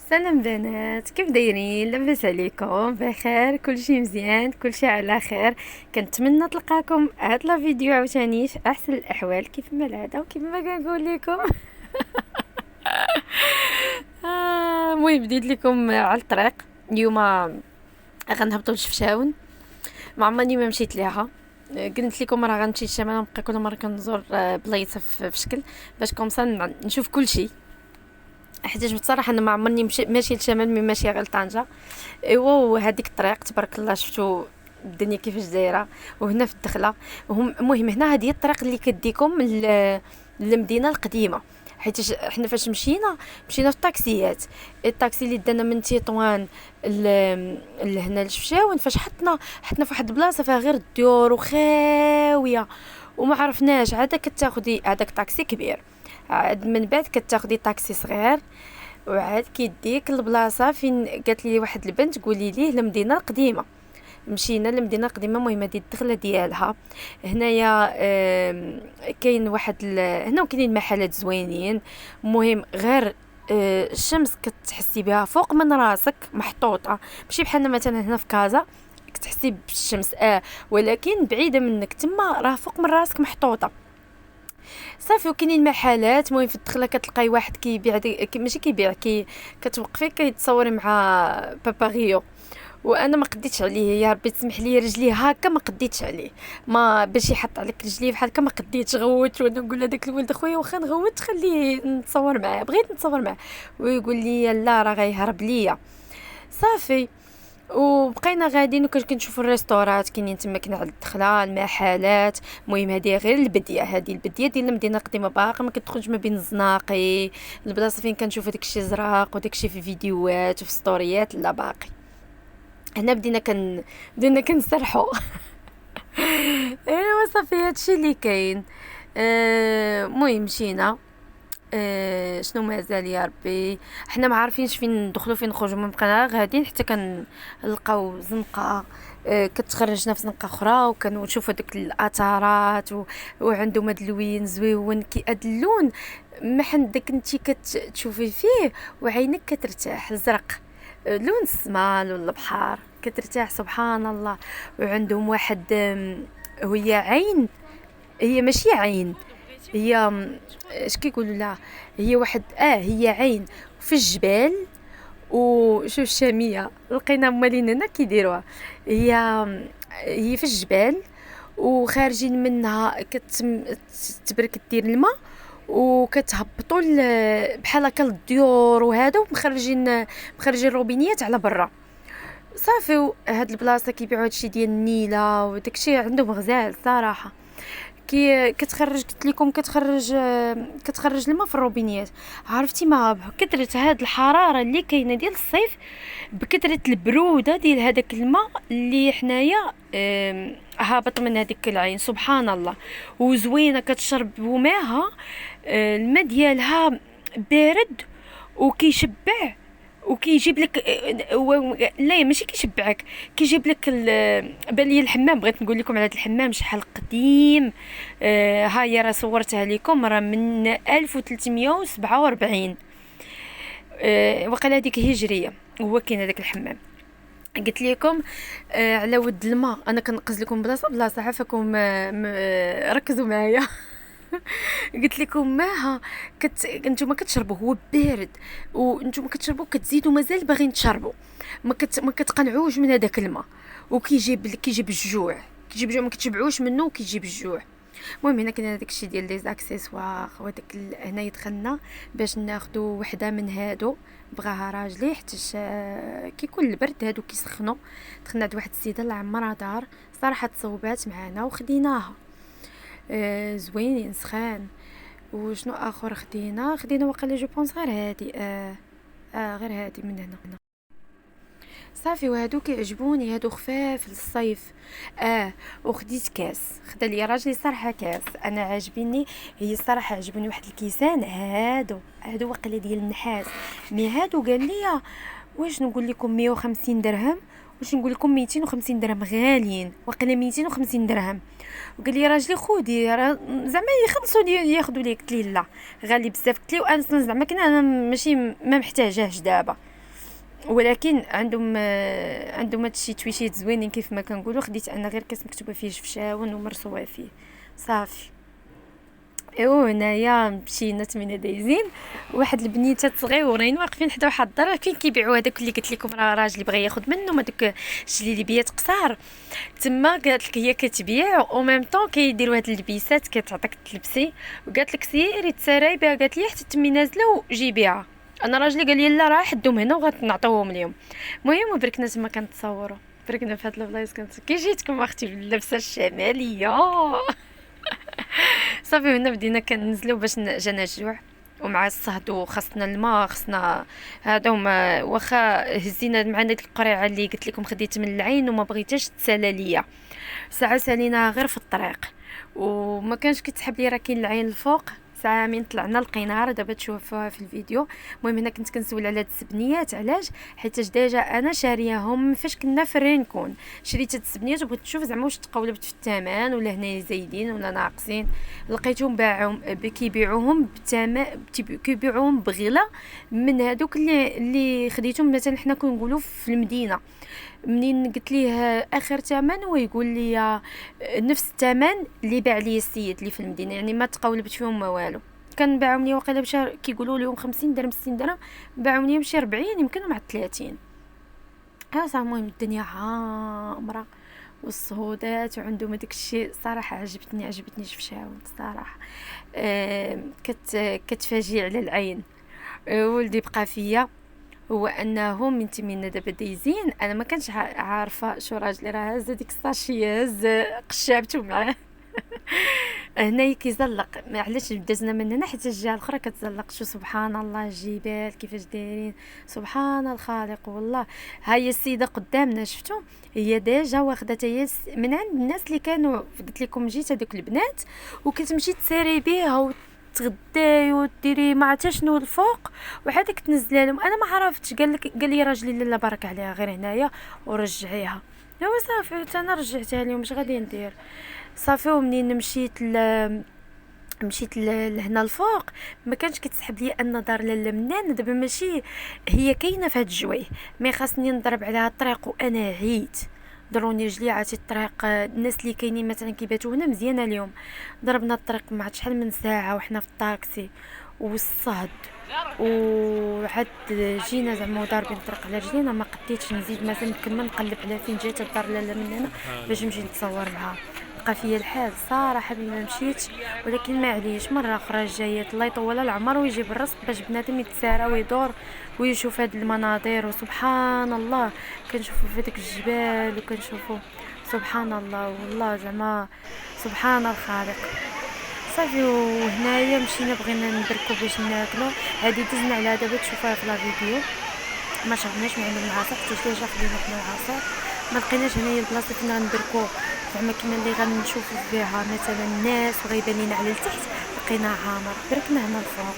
سلام بنات، كيف دايرين؟ لاباس عليكم؟ بخير؟ كلشي مزيان؟ كلشي على خير؟ كنتمنى تلقاكم هاد لا فيديو عاوتاني في احسن الاحوال كيف ما العاده وكيف ما كنقول لكم. المهم بديت لكم على الطريق اليوم. غنهبطوا لشفشاون، ما عمرني ما مشيت ليها. قلت لكم راه غنمشي للشمال ونبقى كل مره كنزور بلايصه في شكل باش كومسا نشوف كل شيء. حيت بصراحه انا ما عمرني ماشي للشمال، مي ماشي غير لطنجه. ايوا وهذيك الطريق تبارك الله شفتوا الدنيا كيفاش دايره. وهنا في الدخله المهم هنا هذه الطريق اللي كديكم للمدينه القديمه. حيت احنا فاش مشينا في الطاكسيات، الطاكسي اللي دانا من تطوان لهنا لشفشاون. فاش حطنا في واحد البلاصه فيها غير الديور وخاويه وما عرفناش. عاد كتاخدي هذاك طاكسي كبير، عاد من بعد كتاخدي طاكسي صغير، وعاد كيديك البلاصه فين قالت لي واحد البنت قولي ليه المدينه القديمه. مشينا للمدينه القديمه. المهم هذه الدخله ديالها هنايا. كاين واحد هنا كاينين محلات زوينين. المهم غير الشمس كتحسي بها فوق من راسك محطوطه، ماشي بحالنا مثلا هنا في كازا كتحسي بالشمس ولكن بعيده منك، تما راه فوق من راسك محطوطه صافي. وكاينين محلات. المهم في الدخله كتلقاي واحد كيبيع ماشي كيبيع كتوقفي كيتصوري مع باباغيو. وانا ما قديتش عليه، يا ربي تسمح لي رجلي هكا ما قديتش عليه، ما باش يحط عليك رجلي بحال هكا ما قديتش. غوت وانا نقول هذاك الولد خويا واخا نغوت خليه نتصور معاه، بغيت نتصور معاه ويقول لي لا راه غيهرب ليا. صافي وبقينا غاديين كنشوفوا الريستورات كاينين تما، كاين على الدخله المحلات. المهم هذه غير البديه، هذه البديه ديال المدينه القديمه، باقي ما كتدخلش ما بين الزناقي البلاصه فين كنشوفوا داكشي زراق وداكشي في فيديوهات وفي ستوريات. لا باقي هنا بدينا كنسرحوا. ايوا صافي هادشي اللي كاين. المهم مشينا. شنو مازال يا ربي، حنا ما عارفينش فين ندخلوا فين نخرجوا، ما بقينا غاديين حتى كنلقاو زنقه كتخرجنا في زنقه اخرى، وكنشوفوا داك الاثارات وعندهم هاد اللوين زويون كي هاد اللون محن داك انت كتشوفي فيه وعينك كترتاح. الزرق لون السماء لون البحر كترتاح سبحان الله. وعندهم واحد وهي عين، هي ماشي عين، هي اش كيقولوا لها، هي واحد هي عين في الجبال. وشوف الشاميه لقينا مالين هنا كيديروها. هي هي في الجبال وخارجين منها تبرك دير الماء وكتهبطوا بحال هكا للديور وهذا، مخرجين الروبينيات على برا. صافي هاد البلاصه كيبيعوا هادشي ديال النيله وداكشي عندهم غزال صراحه. كي كتخرج قلت لكم كتخرج الماء في الروبينيات. عرفتي ما بكثره هاد الحراره اللي كاينه ديال الصيف، بكثره البروده ديال هذاك الماء اللي حنايا هابط من هذيك العين سبحان الله. وزوينه كتشرب وماها الماء ديالها بارد وكيشبع وكيجيب لك لا ماشي كيشبعك، كيجيب لك بالي الحمام. بغيت نقول لكم على هذا الحمام شحال قديم. ها هي راه صورتها لكم راه من 1347. وقال هذيك هجريه هو كاين هذاك الحمام. قلت لكم على ود الماء، انا كنقز لكم بلاصه بلاصه عافاكم ركزوا معايا. قلت لكم ماها انتم كتشربوا هو بارد، وانتم كتشربوا كتزيدوا مازال باغيين تشربوا، ما كتقنعوش من هذاك الماء. كيجيب الجوع، ما كتشبعوش منه وكيجيب الجوع. المهم هنا كاين هذاك الشيء ديال لي زاكسيسوار وداك هنا يدخلنا باش ناخذوا وحده من هادو بغاها راجلي حتى كيكون البرد هادو كيسخنوا. دخلنا عند واحد السيده الله عمرها دار صراحه تصوبات معنا وخديناها. زوينين سخان. وشنو اخر خدينا وقال جو بونس غير هادي غير هادي من هنا. صافي وهادو كيعجبوني، هادو خفاف للصيف. وخديت كاس، خدا لي راجلي صراحه كاس انا عاجبيني، هي الصراحه عجبوني واحد الكيسان هادو وقيله ديال النحاس. مي هادو قال لي واش نقول لكم 150 درهم، واش نقول لكم 250 درهم غاليين، وقيله 250 درهم. وقال لي راجلي خودي زعما يخلصوا لي ياخذوا لي. قلت لي لا غالي بزاف. قلت له انا زعما كنا انا ماشي ما محتاجاهش دابا، ولكن عندهم هادشي تويشيت زوينين كيف ما كنقولوا. خديت انا غير كاس مكتوبه فيه شفشاون ومرسومه فيه صافي. ايوا هنايا مشينا تمينا دايزين، واحد البنيتات صغيورين واقفين حدا واحد الدار فين كيبيعوا هذاك اللي قلت لكم راه راجلي بغى ياخذ منهم هذوك الجليبيات قصار. تما قالت لك هي كتبيع او ميم طون كيديروا هاد اللبيسات كتعطيك تلبسي، وقالت لك سيري تسراي بها. قالت لي حتى تمي نازله وجيبيها. انا راجلي قال لي لا راه حدهم هنا وغنعطيوهم ليهم. المهم بركنا تما كنتصوروا، بركنا في هاد البلايص كي جيتكم اختي باللبسه الشماليه. صافي هنا بدينا كننزلوا باش جانا الجوع ومع الصهد وخصنا الماء خصنا هذا وما واخا هزينا معنا ديك القريعه اللي قلت لكم خديت من العين وما بغيتهاش تسالى ليا. ساعه سالينا غير في الطريق وما كانش كيتسحب لي راه كاين العين الفوق. ساعه من طلعنا لقيناها دابا تشوفوها في الفيديو. المهم هنا كنت كنسول على هاد السبنيات علاش حيت ديجا انا شارياهم فاش كنا في الرينكون. شريت هاد السبنيات وبغيت نشوف زعما واش تقولبت في الثمن ولا هنا زايدين ولا ناقصين. لقيتهم باعهم كيبيعوهم بثمن كيبيعوهم بغلا من هادوك اللي خديتهم مثلا حنا كنقولوا في المدينه. منين قلت ليه اخر ثمن ويقول لي نفس الثمن اللي باع لي السيد اللي في المدينه، يعني ما تقولبت فيهم ما والو. كان باعهم لي وقيله بشهر كيقولوا لهم 50 درهم 60 درهم، باعهم لي بشي 40 يمكن مع 30. ها صح. المهم الدنيا عامره والصهودات وعندهم هذاك الشيء صراحه عجبتني شفشاون صراحه. كتفاجئ على العين. ولدي بقى فيا هو انه من تمينا دابا دايزين انا ما كانش عارفه شو راجلي راه هز ديك الساشيه هز قشابته معاه. هنا كيزلق علاش بدازنا من هنا حتى الجهه الاخرى كتزلق. شو سبحان الله الجبال كيفاش دايرين سبحان الخالق والله. هاي السيده قدامنا شفتوا هي ديجا واخده هي من عند الناس اللي كانوا قلت لكم جيت هذوك البنات وكتمشي تساري بيها تغداي وديري ما عرفت شنو الفوق وحدك تنزلها لهم. انا ما عرفتش قال لي راجلي لا بارك عليها غير هنايا ورجعيها. ايوا صافي انا رجعتها لهم اش غادي ندير صافي. ومنين مشيت لهنا الفوق ما كانش كتسحب لي ان دار لاله منان. دابا ماشي هي كاينه في هاد الجوي مي خاصني نضرب عليها الطريق وانا عييت ضروني رجلي عاتي الطريق. الناس اللي كاينين مثلا كيباتوا هنا مزيانه اليوم. ضربنا الطريق ما عرفت شحال من ساعه وحنا في الطاكسي والصهد وعاد جينا زعما ضاربين الطريق على رجلينا. ما قديتش نزيد مثلا نكمل نقلب على فين جات الدار لاله من هنا باش نمشي نتصور معها. بقى فيا الحال صراحه ما مشيتش ولكن ما عليش مره اخرى جايه. الله يطول العمر ويجيب الرزق باش بنادم يتسارى ويدور ويشوف هاد المناظر. وسبحان الله كنشوفوا في ديك الجبال وكنشوفوا سبحان الله والله زعما سبحان الخالق. صافي وهنايا مشينا بغينا نبركو باش ناكلو. هادي دزنا على دابا تشوفوها في لا فيديو. ما شربناش من عند العصير حيت ديجا خدينا حنا العصير. ما لقيناش هنايا البلاصه فين غنبركو زعما كيما اللي غنشوفوا فيها مثلا الناس وغيبان لينا على التحت. لقينا عامر بركنا هنا الفوق.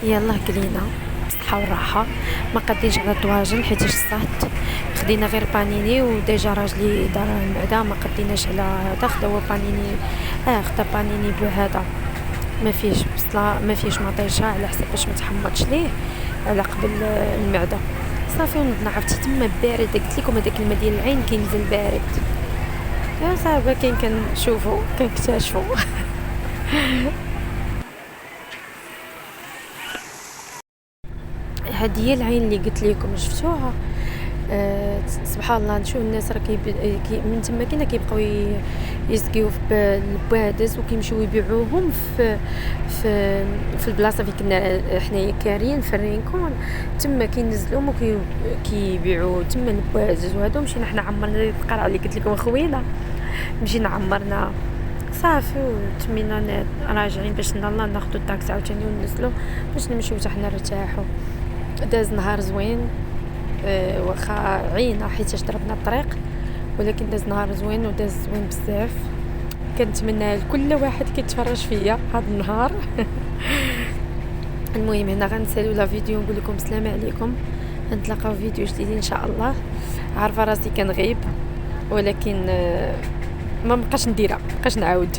يلا كلينا بالصحه والراحه، ما قدينش على الطواجن حيت الصات، خدينا غير بانيني وديجا راجلي دار المعده، ما قديناش على هذا، خدا هو بانيني، خدا بانيني بهذا ما فيهش بصله ما فيهش مطيشه على حسب باش ما تحمضش ليه على قبل المعده صافي. ونضنا عرفتي تما بارد، قلت لكم هذاك الماء ديال العين كينزل بارد، يا صاحبي كاين كنشوفوا كنكتشفوا. هذه هي العين اللي قلت لكم شفتوها. سبحان الله نشوف الناس راه من تما كاين كيبقاو يسقيو في البوادز وكيمشيو يبيعوهم في البلاصه فين كنا حنايا كارين في الرينكون، تما كينزلوهم وكيبيعوا تما البوادز. وهادو مشينا حنا عمرنا ديك القرعه اللي قلت لكم خوينا، مشينا عمرنا صافي وتمينا راجعين باش يلاه ناخذ الطاكسي عاوتاني وننزلوا باش نمشيو حتى حنا نرتاحوا. داز نهار زوين، واخا عينا حيت ضربنا الطريق، ولكن داز نهار زوين وداز زوين بزاف. كنتمنى لكل واحد كيتفرج فيا هذا النهار. المهم هنا غنسالو لا فيديو، نقول لكم السلام عليكم، نتلاقاو في فيديو جديد ان شاء الله. عارفه راسي كنغيب ولكن ما بقاش نديرها، بقاش نعاود.